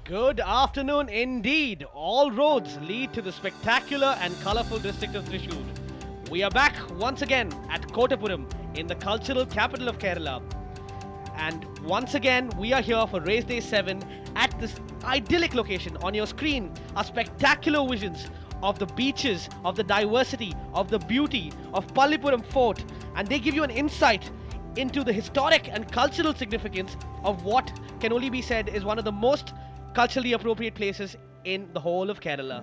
Good afternoon indeed. All roads lead to the spectacular and colourful district of Thrissur. We are back once again at Kottappuram in the cultural capital of Kerala. And once again, we are here for Race Day 7 at this idyllic location. On your screen are spectacular visions of the beaches, of the diversity, of the beauty of Pallipuram Fort. And they give you an insight into the historic and cultural significance of what can only be said is one of the most culturally appropriate places in the whole of Kerala.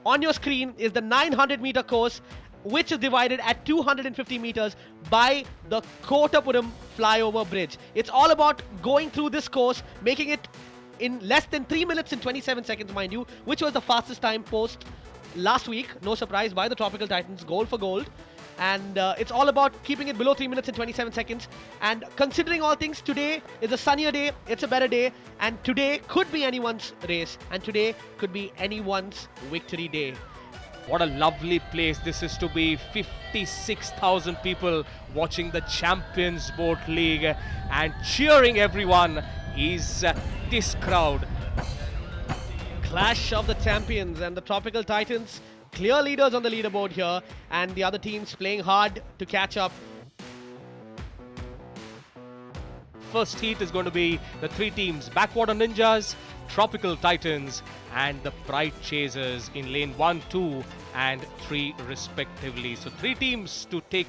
On your screen is the 900-meter course, which is divided at 250 meters by the Kottappuram flyover bridge. It's all about going through this course, making it in less than 3 minutes and 27 seconds, mind you, which was the fastest time post last week. No surprise, by the Tropical Titans, goal for gold. And it's all about keeping it below 3 minutes and 27 seconds. And considering all things, today is a sunnier day, it's a better day, and today could be anyone's race, and today could be anyone's victory day. What a lovely place this is to be. 56,000 people watching the Champions Boat League, and cheering everyone is this crowd. Clash of the champions and the Tropical Titans, clear leaders on the leaderboard here, and the other teams playing hard to catch up. First heat is going to be the three teams: Backwater Ninjas, Tropical Titans, and the Pride Chasers in lane 1, 2, and 3 respectively. So three teams to take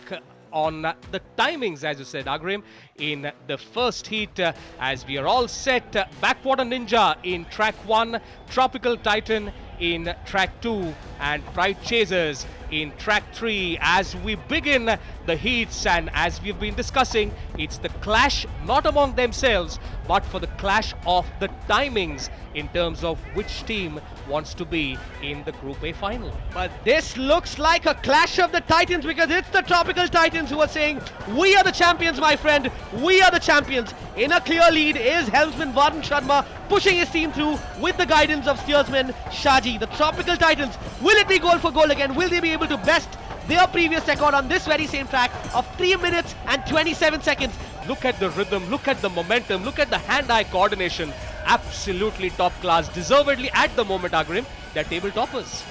on the timings, as you said, Agrim, in the first heat. As we are all set, Backwater Ninja in track 1, Tropical Titan in track 2, and Pride Chasers in track 3 as we begin the heats. And as we've been discussing, it's the clash not among themselves but for the clash of the timings in terms of which team wants to be in the Group A final. But this looks like a clash of the Titans, because it's the Tropical Titans who are saying, we are the champions, my friend, we are the champions. In a clear lead is helmsman Varun Sharma, pushing his team through with the guidance of steersman Shaji. The Tropical Titans, will it be goal for goal again? Will they be able to best their previous record on this very same track of 3 minutes and 27 seconds? Look at the rhythm, look at the momentum, look at the hand-eye coordination. Absolutely top class. Deservedly at the moment, Agrim, they're table toppers.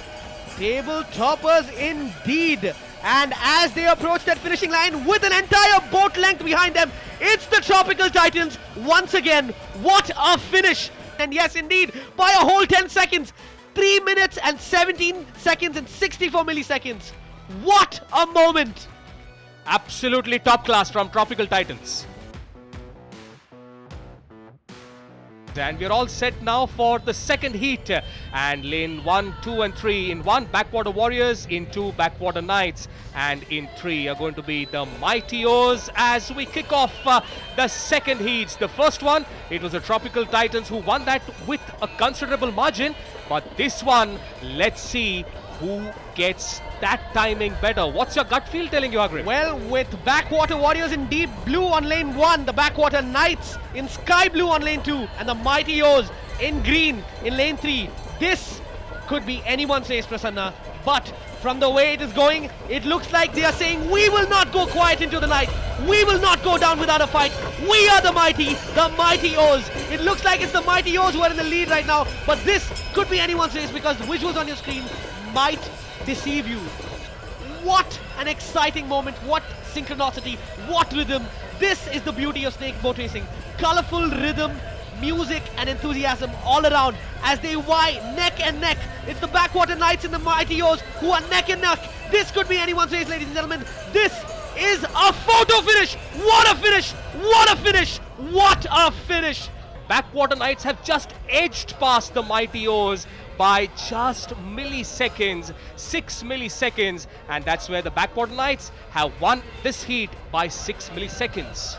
Table toppers indeed. And as they approach that finishing line with an entire boat length behind them, it's the Tropical Titans once again. What a finish! And yes, indeed, by a whole 10 seconds. 3 minutes and 17 seconds and 64 milliseconds. What a moment! Absolutely top class from Tropical Titans. And we're all set now for the second heat, and lane 1, 2 and 3. In 1, Backwater Warriors; in 2, Backwater Knights; and in 3 are going to be the Mighty Oars as we kick off the second heats. The first one, it was the Tropical Titans who won that with a considerable margin, but this one, let's see who gets that timing better. What's your gut feel telling you, Agrim? Well, with Backwater Warriors in deep blue on lane 1, the Backwater Knights in sky blue on lane 2, and the Mighty Oars in green in lane 3, this could be anyone's race, Prasanna. But from the way it is going, it looks like they are saying, we will not go quiet into the night. We will not go down without a fight. We are the Mighty Oars. It looks like it's the Mighty Oars who are in the lead right now, but this could be anyone's race because the visuals on your screen might deceive you. What an exciting moment, what synchronicity, what rhythm. This is the beauty of snake boat racing. Colorful rhythm, music and enthusiasm all around as they vie neck and neck. It's the Backwater Knights and the Mighty Oars who are neck and neck. This could be anyone's race, ladies and gentlemen. This is a photo finish. What a finish, what a finish, what a finish. Backwater Knights have just edged past the Mighty Oars by just milliseconds, 6 milliseconds, and that's where the Backwater Knights have won this heat by 6 milliseconds.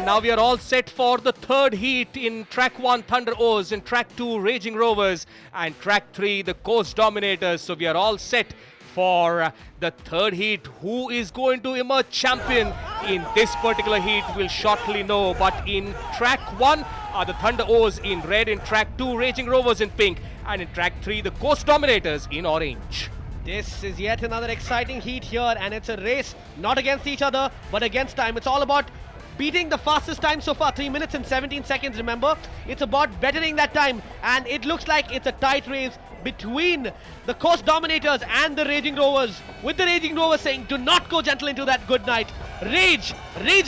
Now we are all set for the third heat. In track 1, Thunder Oars; in track 2, Raging Rovers; and track 3, the Coast Dominators. So we are all set for the third heat. Who is going to emerge champion in this particular heat, we'll shortly know. But in track 1 are the Thunder Oars in red, in track 2 Raging Rovers in pink, and in track 3 the Coast Dominators in orange. This is yet another exciting heat here, and it's a race not against each other but against time. It's all about beating the fastest time so far, 3 minutes and 17 seconds, remember. It's about bettering that time, and it looks like it's a tight race between the Coast Dominators and the Raging Rovers, with the Raging Rovers saying, do not go gentle into that good night. Rage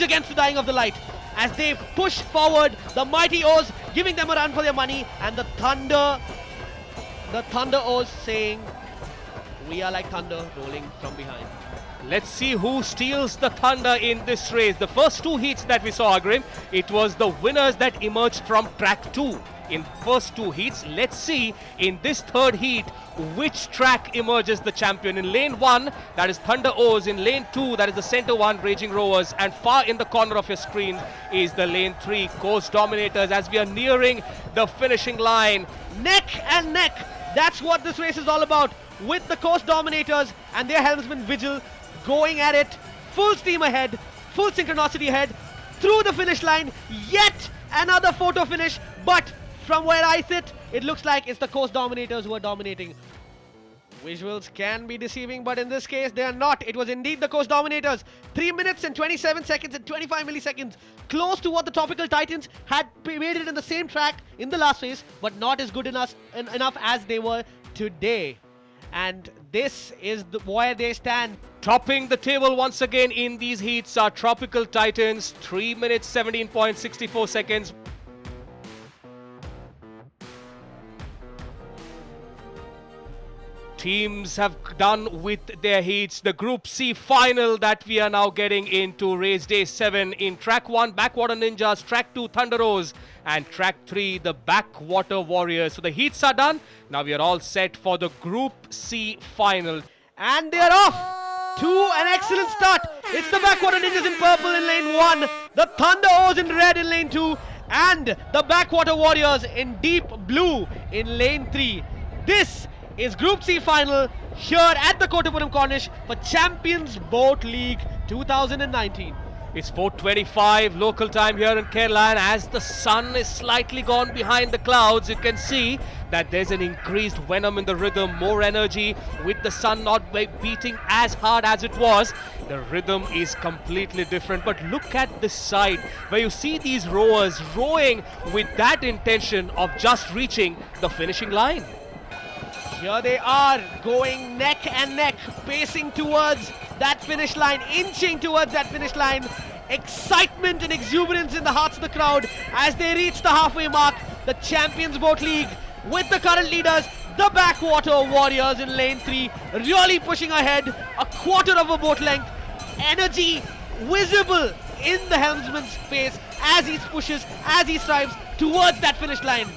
against the dying of the light. As they push forward, the Mighty Oars giving them a run for their money, and the Thunder Oars saying, we are like thunder rolling from behind. Let's see who steals the thunder in this race. The first 2 heats that we saw, Agrim, it was the winners that emerged from track 2 in first 2 heats. Let's see in this third heat which track emerges the champion. In lane 1, that is Thunder Oars. In lane 2, that is the center one, Raging Rovers. And far in the corner of your screen is the lane 3, Coast Dominators. As we are nearing the finishing line, neck and neck, that's what this race is all about, with the Coast Dominators and their helmsman Vigil going at it, full steam ahead, full synchronicity ahead, through the finish line. Yet another photo finish, but from where I sit, it looks like it's the Coast Dominators who are dominating. Visuals can be deceiving, but in this case, they are not. It was indeed the Coast Dominators. 3 minutes and 27 seconds and 25 milliseconds. Close to what the Tropical Titans had made it in the same track in the last race, but not as good enough as they were today. And this is where they stand. Topping the table once again in these heats are Tropical Titans, 3 minutes 17.64 seconds. Teams have done with their heats. The Group C final that we are now getting into, race day 7. In track 1, Backwater Ninjas, track 2, Thunder Oars, and track 3, the Backwater Warriors. So the heats are done. Now we are all set for the Group C final. And they are off to an excellent start. It's the Backwater Ninjas in purple in lane 1, the Thunder Oars in red in lane 2, and the Backwater Warriors in deep blue in lane 3. This is Group C final here at the Kottappuram Cornish for Champions Boat League 2019. It's 4:25 local time here in Kerala, and as the sun is slightly gone behind the clouds, you can see that there's an increased venom in the rhythm, more energy with the sun not beating as hard as it was. The rhythm is completely different. But look at this side where you see these rowers rowing with that intention of just reaching the finishing line. Here they are, going neck and neck, pacing towards that finish line, inching towards that finish line. Excitement and exuberance in the hearts of the crowd as they reach the halfway mark. The Champions Boat League with the current leaders, the Backwater Warriors in lane 3, really pushing ahead, a quarter of a boat length. Energy visible in the helmsman's face as he pushes, as he strives towards that finish line.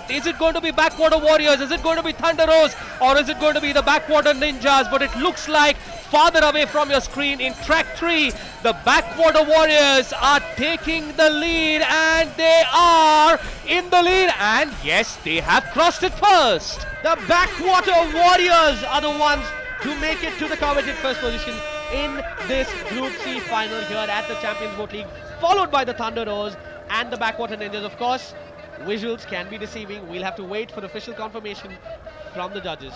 Is it going to be Backwater Warriors? Is it going to be Thunder Oars? Or is it going to be the Backwater Ninjas? But it looks like farther away from your screen in track 3, the Backwater Warriors are taking the lead, and they are in the lead. And yes, they have crossed it first. The Backwater Warriors are the ones to make it to the coveted first position in this Group C final here at the Champions Boat League, followed by the Thunder Oars and the Backwater Ninjas. Of course, visuals can be deceiving. We'll have to wait for official confirmation from the judges.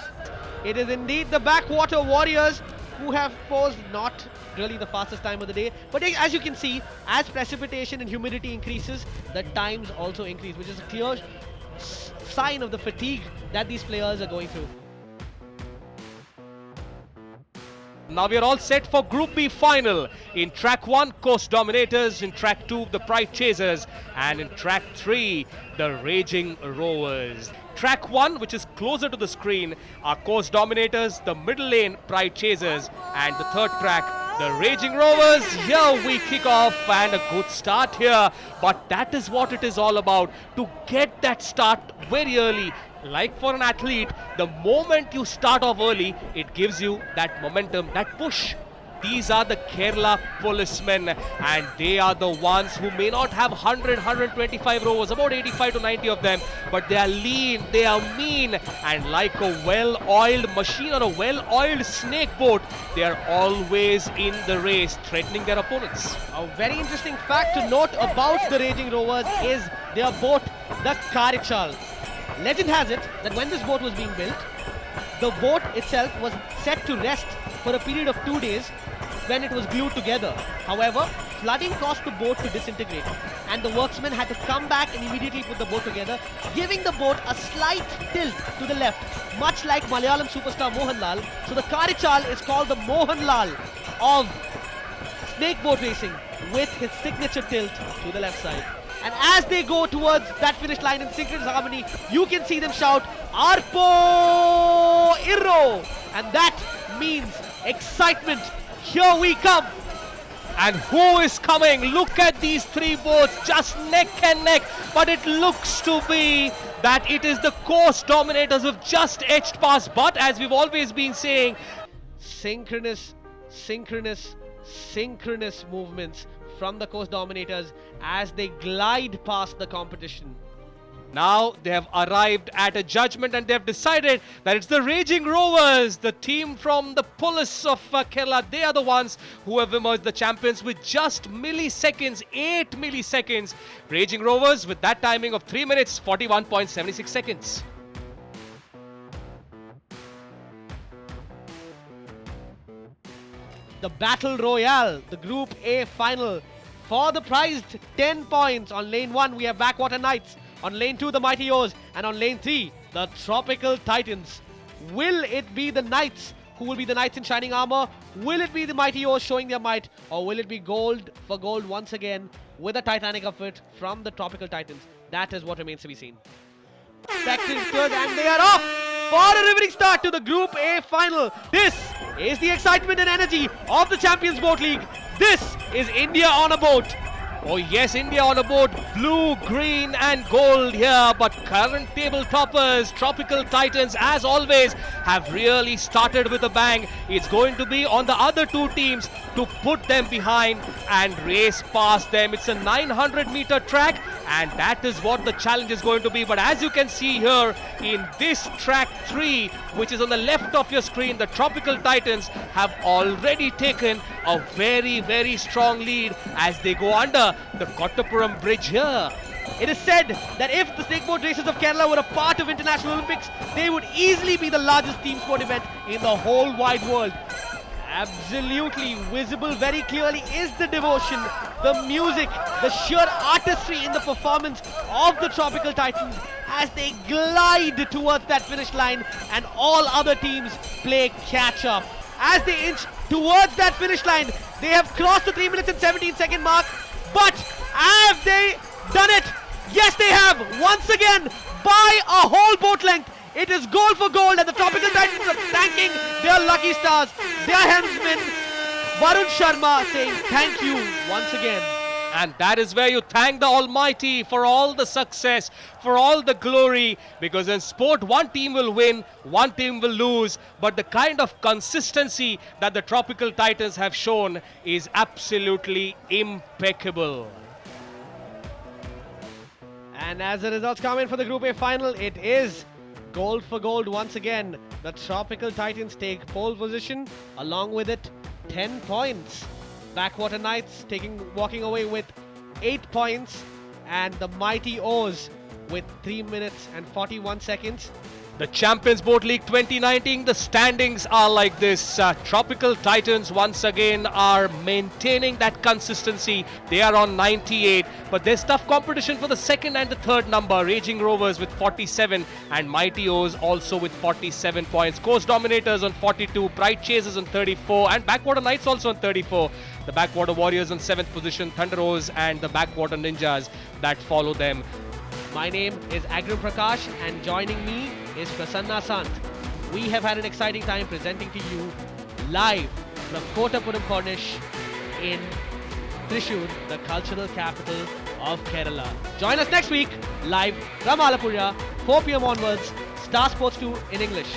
It is indeed the Backwater Warriors who have posed not really the fastest time of the day, but as you can see, as precipitation and humidity increases, the times also increase, which is a clear sign of the fatigue that these players are going through. Now we are all set for Group B final. In track 1, Coast Dominators. In track 2, the Pride Chasers. And in track 3, the Raging Rovers. Track 1, which is closer to the screen, are Coast Dominators, the middle lane, Pride Chasers, and the third track, the Raging Rovers. Here we kick off, and a good start here. But that is what it is all about, to get that start very early. Like for an athlete, the moment you start off early, it gives you that momentum, that push. These are the Kerala policemen, and they are the ones who may not have 100, 125 rowers, about 85 to 90 of them, but they are lean, they are mean, and like a well-oiled machine or a well-oiled snake boat, they are always in the race, threatening their opponents. A very interesting fact to note about the Raging Rovers is their boat, the Karichal. Legend has it that when this boat was being built, the boat itself was set to rest for a period of 2 days when it was glued together. However, flooding caused the boat to disintegrate, and the workmen had to come back and immediately put the boat together, giving the boat a slight tilt to the left, much like Malayalam superstar Mohanlal. So the Karichal is called the Mohanlal of snake boat racing, with his signature tilt to the left side. And as they go towards that finish line in synchronous harmony, you can see them shout, Arpo Irro! And that means excitement. Here we come. And who is coming? Look at these three boats, just neck and neck. But it looks to be that it is the course dominators who've just edged past. But as we've always been saying, synchronous movements from the course dominators as they glide past the competition. now they have arrived at a judgment and they have decided that it's the Raging Rovers, the team from the police of Kerala. They are the ones who have emerged the champions with just milliseconds, 8 milliseconds. Raging Rovers with that timing of 3 minutes, 41.76 seconds. The Battle Royale, the Group A final. For the prized 10 points, on lane 1 we have Backwater Knights, on lane 2 the Mighty Oars, and on lane 3 the Tropical Titans. Will it be the Knights who will be the Knights in shining armor? Will it be the Mighty Oars showing their might? Or will it be gold for gold once again with a Titanic outfit from the Tropical Titans? That is what remains to be seen. Spectators, and they are off for a riveting start to the Group A final. This is the excitement and energy of the Champions Boat League. This is India on a boat. Oh yes, India on a boat, blue, green and gold here, but current table toppers, Tropical Titans, as always, have really started with a bang. It's going to be on the other two teams to put them behind and race past them. It's a 900-meter track, and that is what the challenge is going to be. But as you can see here in this track 3, which is on the left of your screen, the Tropical Titans have already taken a very, very strong lead as they go under the Kottappuram bridge here. It is said that if the snakeboat races of Kerala were a part of International Olympics, they would easily be the largest team sport event in the whole wide world. Absolutely visible very clearly is the devotion, the music, the sheer artistry in the performance of the Tropical Titans as they glide towards that finish line, and all other teams play catch up. As they inch towards that finish line, they have crossed the 3 minutes and 17-second mark. But have they done it? Yes, they have. Once again, by a whole boat length. It is gold for gold, and the Tropical Titans are thanking their lucky stars, their helmsman, Varun Sharma, saying thank you once again. And that is where you thank the Almighty for all the success, for all the glory, because in sport, one team will win, one team will lose, but the kind of consistency that the Tropical Titans have shown is absolutely impeccable. And as the results come in for the Group A final, it is gold for gold once again. The Tropical Titans take pole position, along with it 10 points. Backwater Knights walking away with 8 points, and the Mighty Oars with 3 minutes and 41 seconds. The Champions Boat League 2019, the standings are like this. Tropical Titans once again are maintaining that consistency. They are on 98, but there's tough competition for the second and the third number. Raging Rovers with 47 and Mighty Oars also with 47 points. Course Dominators on 42, Pride Chasers on 34 and Backwater Knights also on 34. The Backwater Warriors on 7th position, Thunder Oars and the Backwater Ninjas that follow them. My name is Agrim Prakash, and joining me is Prasanna Sant. We have had an exciting time presenting to you live from Kottappuram Cornish in Thrissur, the cultural capital of Kerala. Join us next week live from Alappuzha, 4 p.m. onwards, Star Sports 2 in English.